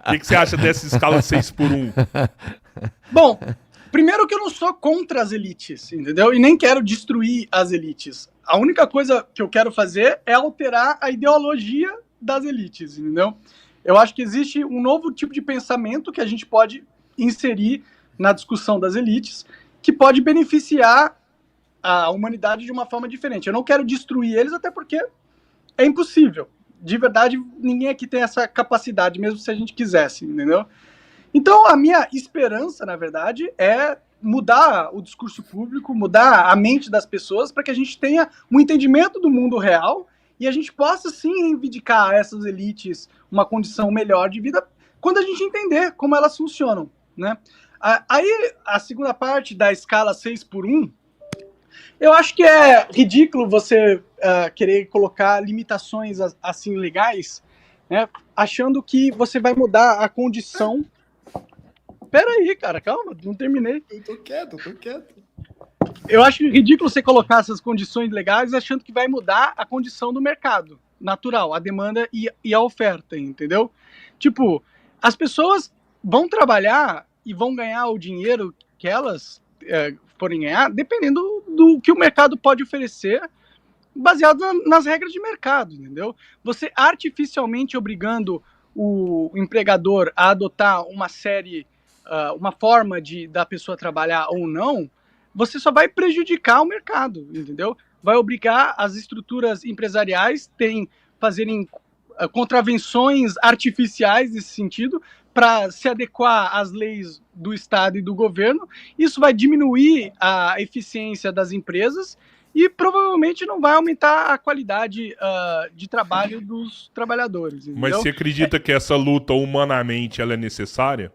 O que você acha dessa escala 6 por 1? Bom, primeiro que eu não sou contra as elites, entendeu? E nem quero destruir as elites. A única coisa que eu quero fazer é alterar a ideologia das elites, entendeu? Eu acho que existe um novo tipo de pensamento que a gente pode inserir na discussão das elites, que pode beneficiar a humanidade de uma forma diferente. Eu não quero destruir eles, até porque é impossível. De verdade, ninguém aqui tem essa capacidade, mesmo se a gente quisesse, entendeu? Então, a minha esperança, na verdade, é mudar o discurso público, mudar a mente das pessoas para que a gente tenha um entendimento do mundo real e a gente possa, sim, reivindicar a essas elites uma condição melhor de vida quando a gente entender como elas funcionam, né? Aí, a segunda parte da escala 6 por 1, eu acho que é ridículo você querer colocar limitações assim legais, né, achando que você vai mudar a condição. Pera aí, cara, calma, não terminei. Eu tô quieto. Eu acho ridículo você colocar essas condições legais achando que vai mudar a condição do mercado natural, a demanda e a oferta, entendeu? Tipo, as pessoas vão trabalhar e vão ganhar o dinheiro que elas forem ganhar, dependendo do que o mercado pode oferecer, baseado nas regras de mercado, entendeu? Você artificialmente obrigando o empregador a adotar uma série, uma forma da pessoa trabalhar ou não, você só vai prejudicar o mercado, entendeu? Vai obrigar as estruturas empresariais fazerem contravenções artificiais nesse sentido para se adequar às leis do Estado e do governo. Isso vai diminuir a eficiência das empresas e provavelmente não vai aumentar a qualidade de trabalho dos trabalhadores. Entendeu? Mas você acredita que essa luta humanamente ela é necessária?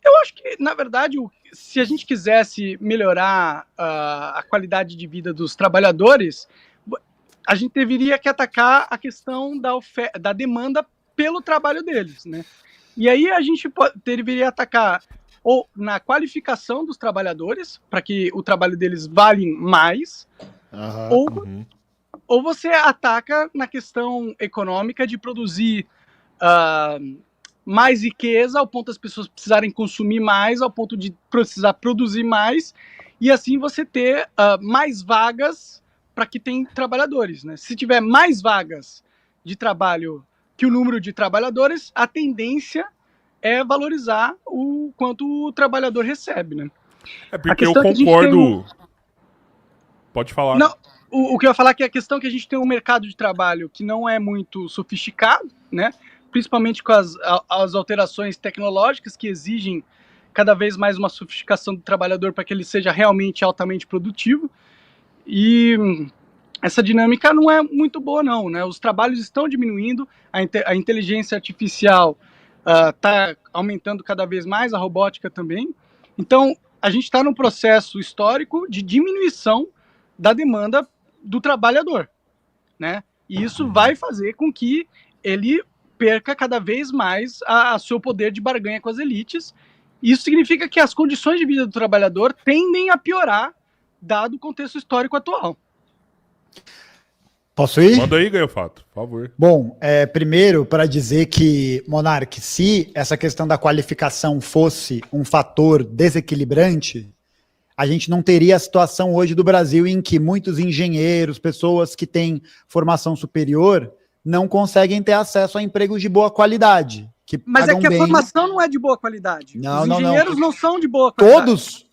Eu acho que, na verdade, se a gente quisesse melhorar a qualidade de vida dos trabalhadores, a gente deveria que atacar a questão da demanda pelo trabalho deles, né? E aí a gente deveria atacar ou na qualificação dos trabalhadores, para que o trabalho deles valha mais, ou você ataca na questão econômica de produzir mais riqueza, ao ponto das pessoas precisarem consumir mais, ao ponto de precisar produzir mais, e assim você ter mais vagas para que tem trabalhadores, né? Se tiver mais vagas de trabalho que o número de trabalhadores, a tendência é valorizar o quanto o trabalhador recebe, né? É porque eu concordo... Pode falar. Não, o que eu ia falar é que a questão é que a gente tem um mercado de trabalho que não é muito sofisticado, né? Principalmente com as alterações tecnológicas que exigem cada vez mais uma sofisticação do trabalhador para que ele seja realmente altamente produtivo. E essa dinâmica não é muito boa, não, né? Os trabalhos estão diminuindo, a inteligência artificial está aumentando cada vez mais, a robótica também. Então, a gente está num processo histórico de diminuição da demanda do trabalhador, né? E isso vai fazer com que ele perca cada vez mais o seu poder de barganha com as elites. Isso significa que as condições de vida do trabalhador tendem a piorar, dado o contexto histórico atual. Posso ir? Manda aí, Gaiofato, por favor. Bom, primeiro, para dizer que, Monark, se essa questão da qualificação fosse um fator desequilibrante, a gente não teria a situação hoje do Brasil em que muitos engenheiros, pessoas que têm formação superior, não conseguem ter acesso a empregos de boa qualidade. Mas é que a formação não é de boa qualidade. Não, os engenheiros não são de boa qualidade.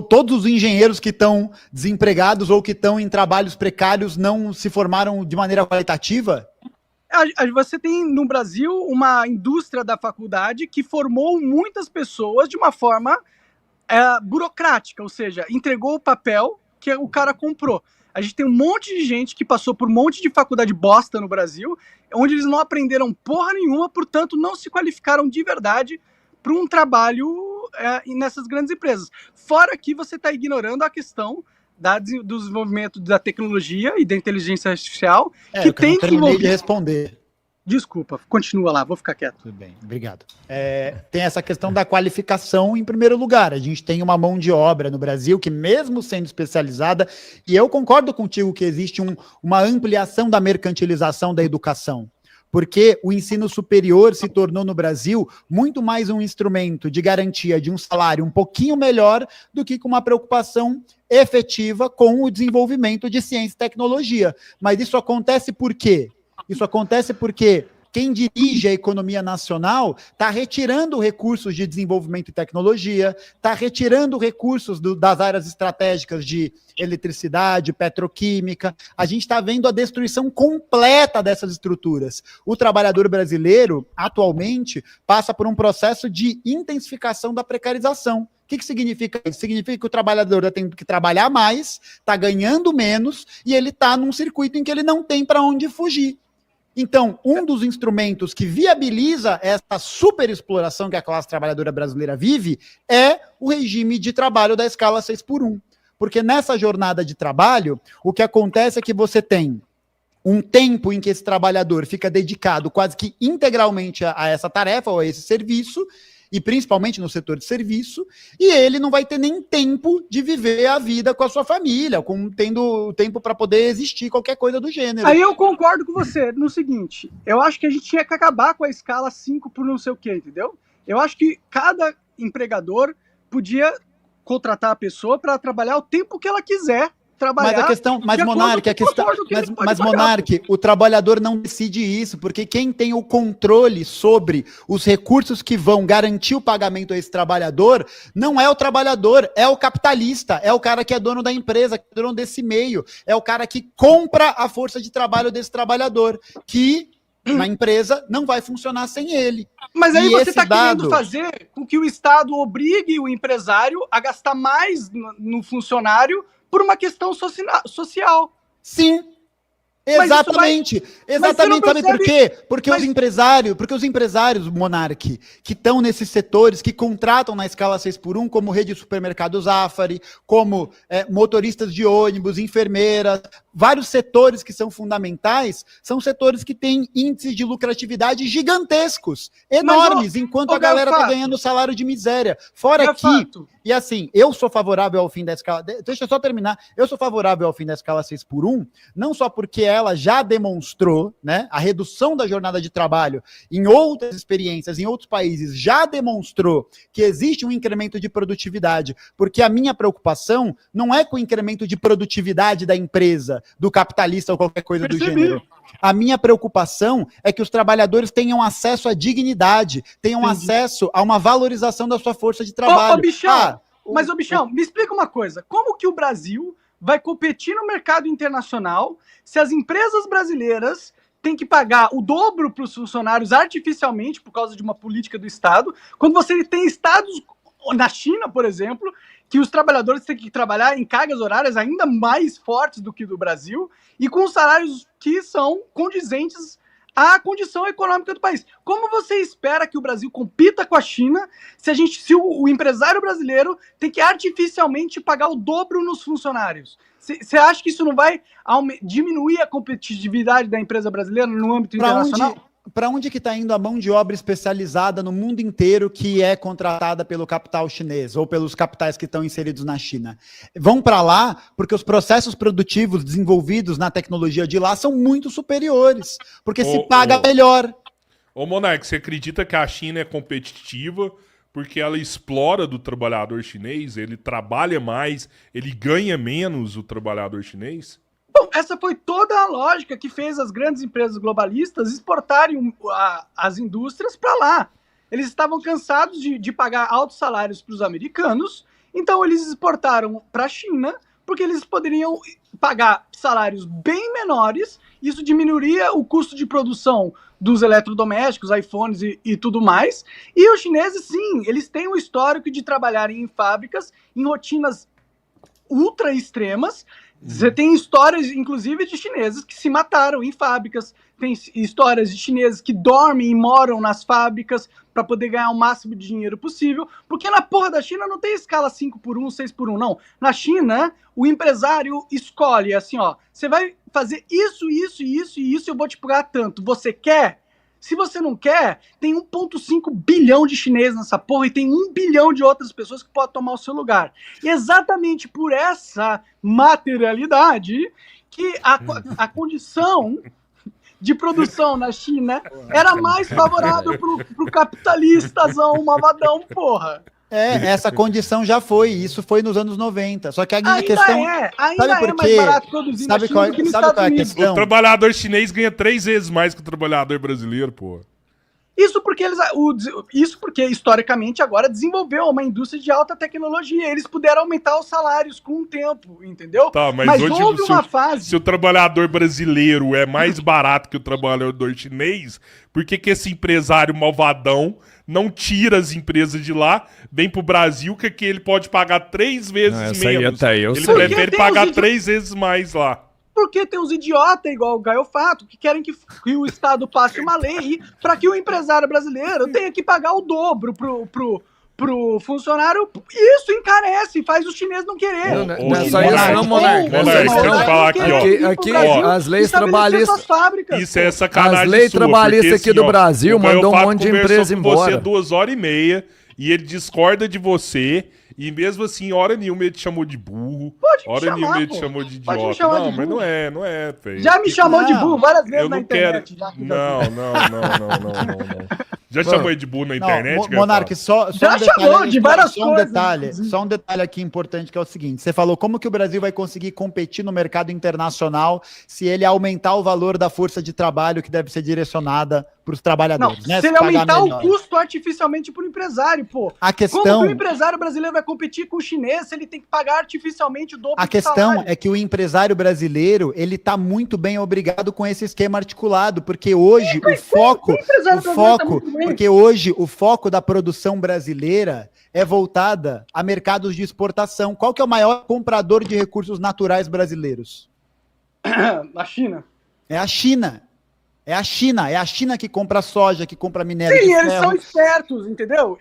Todos os engenheiros que estão desempregados ou que estão em trabalhos precários não se formaram de maneira qualitativa? Você tem no Brasil uma indústria da faculdade que formou muitas pessoas de uma forma burocrática, ou seja, entregou o papel que o cara comprou. A gente tem um monte de gente que passou por um monte de faculdade bosta no Brasil, onde eles não aprenderam porra nenhuma, portanto não se qualificaram de verdade para um trabalho nessas grandes empresas. Fora que você está ignorando a questão do desenvolvimento da tecnologia e da inteligência artificial, que tem que terminei de responder. Desculpa, continua lá, vou ficar quieto. Tudo bem, obrigado. Tem essa questão da qualificação em primeiro lugar. A gente tem uma mão de obra no Brasil que, mesmo sendo especializada, e eu concordo contigo que existe uma ampliação da mercantilização da educação. porque o ensino superior se tornou no Brasil muito mais um instrumento de garantia de um salário um pouquinho melhor do que com uma preocupação efetiva com o desenvolvimento de ciência e tecnologia. Mas isso acontece por quê? Isso acontece porque quem dirige a economia nacional está retirando recursos de desenvolvimento e tecnologia, está retirando recursos das áreas estratégicas de eletricidade, petroquímica. A gente está vendo a destruição completa dessas estruturas. O trabalhador brasileiro, atualmente, passa por um processo de intensificação da precarização. O que significa isso? Significa que o trabalhador está tendo que trabalhar mais, está ganhando menos, e ele está num circuito em que ele não tem para onde fugir. Então, um dos instrumentos que viabiliza essa superexploração que a classe trabalhadora brasileira vive é o regime de trabalho da escala 6x1. Porque nessa jornada de trabalho, o que acontece é que você tem um tempo em que esse trabalhador fica dedicado quase que integralmente a essa tarefa ou a esse serviço, e principalmente no setor de serviço, e ele não vai ter nem tempo de viver a vida com a sua família, tendo tempo para poder existir, qualquer coisa do gênero. Aí eu concordo com você no seguinte, eu acho que a gente tinha que acabar com a escala 5 por não sei o quê, entendeu? Eu acho que cada empregador podia contratar a pessoa para trabalhar o tempo que ela quiser trabalhar. Mas Monark, o trabalhador não decide isso, porque quem tem o controle sobre os recursos que vão garantir o pagamento a esse trabalhador não é o trabalhador, é o capitalista, é o cara que é dono da empresa, que é dono desse meio, é o cara que compra a força de trabalho desse trabalhador, que na empresa não vai funcionar sem ele. Mas aí você está querendo fazer com que o Estado obrigue o empresário a gastar mais no funcionário por uma questão social. Sim. Exatamente. Exatamente. Sabe por quê? Porque os empresários, Monark, que estão nesses setores, que contratam na escala 6x1, como rede de supermercados Zafari, como motoristas de ônibus, enfermeiras, vários setores que são fundamentais, são setores que têm índices de lucratividade gigantescos, enormes, enquanto a galera está ganhando salário de miséria. Fora que, e assim, eu sou favorável ao fim da escala, deixa eu só terminar, eu sou favorável ao fim da escala 6x1, não só porque ela já demonstrou, né, a redução da jornada de trabalho em outras experiências, em outros países, já demonstrou que existe um incremento de produtividade, porque a minha preocupação não é com o incremento de produtividade da empresa, do capitalista ou qualquer coisa do gênero. A minha preocupação é que os trabalhadores tenham acesso à dignidade, tenham acesso a uma valorização da sua força de trabalho. Bichão, me explica uma coisa. Como que o Brasil vai competir no mercado internacional se as empresas brasileiras têm que pagar o dobro para os funcionários artificialmente por causa de uma política do Estado, quando você tem estados, na China, por exemplo, que os trabalhadores têm que trabalhar em cargas horárias ainda mais fortes do que do Brasil e com salários que são condizentes à condição econômica do país. Como você espera que o Brasil compita com a China se o empresário brasileiro tem que artificialmente pagar o dobro nos funcionários? Você acha que isso não vai diminuir a competitividade da empresa brasileira no âmbito internacional? Para onde que está indo a mão de obra especializada no mundo inteiro que é contratada pelo capital chinês ou pelos capitais que estão inseridos na China? Vão para lá porque os processos produtivos desenvolvidos na tecnologia de lá são muito superiores, porque se paga melhor. Ô Monark, você acredita que a China é competitiva porque ela explora do trabalhador chinês? Ele trabalha mais, ele ganha menos o trabalhador chinês? Bom, essa foi toda a lógica que fez as grandes empresas globalistas exportarem as indústrias para lá. Eles estavam cansados de pagar altos salários para os americanos, então eles exportaram para a China, porque eles poderiam pagar salários bem menores, isso diminuiria o custo de produção dos eletrodomésticos, iPhones e tudo mais. E os chineses, sim, eles têm um histórico de trabalharem em fábricas, em rotinas ultra extremas. Você tem histórias, inclusive, de chineses que se mataram em fábricas, tem histórias de chineses que dormem e moram nas fábricas para poder ganhar o máximo de dinheiro possível, porque na porra da China não tem escala 5x1, 6x1, não. Na China, o empresário escolhe assim, ó, você vai fazer isso, isso, isso e isso, eu vou te pagar tanto. Você quer? Se você não quer, tem 1,5 bilhão de chineses nessa porra e tem 1 bilhão de outras pessoas que podem tomar o seu lugar. E exatamente por essa materialidade que a condição de produção na China era mais favorável pro capitalistazão malvadão, porra. Essa condição já foi, isso foi nos anos 90. Só que a Ainda questão. ainda sabe por é quê? mais barato produzir na Sabe China qual, do que nos sabe Estados qual é a Unidos. questão? O trabalhador chinês ganha 3 vezes mais que o trabalhador brasileiro, pô. Isso porque historicamente agora desenvolveu uma indústria de alta tecnologia. Eles puderam aumentar os salários com o tempo, entendeu? Tá, mas hoje houve uma fase. se o trabalhador brasileiro é mais barato que o trabalhador chinês, por que esse empresário malvadão não tira as empresas de lá, vem pro Brasil, que aqui ele pode pagar 3 vezes essa aí menos? até eu Ele sei. prefere pagar 3 vezes mais lá. Porque tem uns idiotas igual o Gaio Fato que querem que o Estado passe uma lei para que o empresário brasileiro tenha que pagar o dobro pro funcionário. Isso encarece, faz os chineses não querer. Não é só isso não, Monark. Monark, deixa eu falar aqui, ó. Aqui, as leis trabalhistas... Isso é sacanagem. As leis trabalhistas aqui do Brasil mandou um monte de empresa embora. Você 2h30 e ele discorda de você. E mesmo assim, hora nenhuma ele te chamou de burro. Pode me hora chamar, nenhuma ele pô. te chamou de Pode me idiota. chamar Não, de mas burro. não é, velho. Já me chamou de burro várias vezes Eu na não quero. internet. Não. Já chamou ele de burro na internet? Não, Monark, só Já um detalhe, chamou de várias só um coisas, detalhe, inclusive. só um detalhe aqui importante que é o seguinte: você falou como que o Brasil vai conseguir competir no mercado internacional se ele aumentar o valor da força de trabalho que deve ser direcionada para os Não, trabalhadores, né? se ele pagar aumentar melhor. o custo artificialmente pro empresário, pô. A Como questão, que o empresário brasileiro vai competir com o chinês se ele tem que pagar artificialmente o dobro a do questão salário? é que o empresário brasileiro, ele tá muito bem obrigado com esse esquema articulado, porque hoje o foco, porque hoje o foco da produção brasileira é voltada a mercados de exportação. Qual que é o maior comprador de recursos naturais brasileiros? Na China. É a China. É a China que compra soja, que compra minério Sim, de eles ferro. são espertos, entendeu?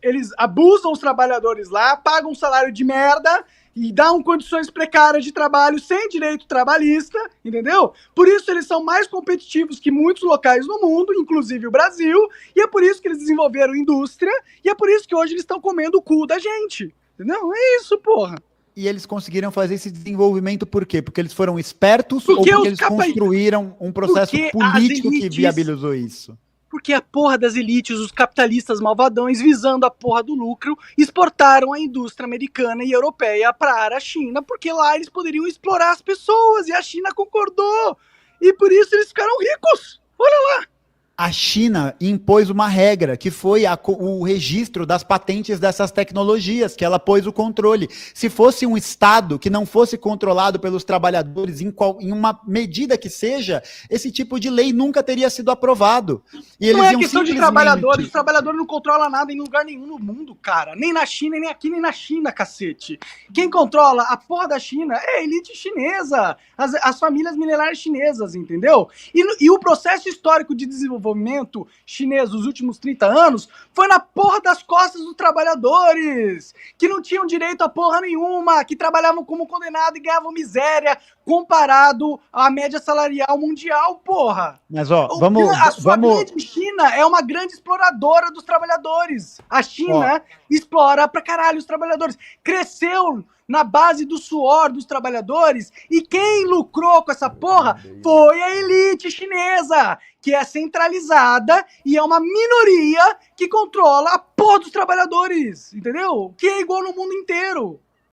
Eles abusam os trabalhadores lá, pagam um salário de merda e dão condições precárias de trabalho sem direito trabalhista, entendeu? Por isso eles são mais competitivos que muitos locais no mundo, inclusive o Brasil, e é por isso que eles desenvolveram indústria, e é por isso que hoje eles estão comendo o cu da gente, entendeu? É isso, porra. E eles conseguiram fazer esse desenvolvimento por quê? Porque eles foram espertos Porque ou porque os eles construíram um processo Porque político as que elites- viabilizou isso? Porque a porra das elites, os capitalistas malvadões, visando a porra do lucro, exportaram a indústria americana e europeia para a China, porque lá eles poderiam explorar as pessoas, e a China concordou. E por isso eles ficaram ricos. Olha lá. A China impôs uma regra, que foi o registro das patentes dessas tecnologias, que ela pôs o controle. Se fosse um Estado que não fosse controlado pelos trabalhadores em uma medida que seja, esse tipo de lei nunca teria sido aprovado. E eles Não é iam questão de simplesmente- trabalhadores. O trabalhador não controla nada em lugar nenhum no mundo, cara. Nem na China, nem aqui, nem na China, cacete. Quem controla a porra da China é a elite chinesa, as famílias milenares chinesas, entendeu? E o processo histórico de desenvolvimento chinês dos últimos 30 anos foi na porra das costas dos trabalhadores, que não tinham direito a porra nenhuma, que trabalhavam como condenado e ganhavam miséria comparado à média salarial mundial, porra. Mas ó, vamos... A grande China é uma grande exploradora dos trabalhadores. A China explora pra caralho os trabalhadores. Cresceu na base do suor dos trabalhadores, e quem lucrou com essa porra foi a elite chinesa, que é centralizada e é uma minoria que controla a porra dos trabalhadores, entendeu? Que é igual no mundo inteiro.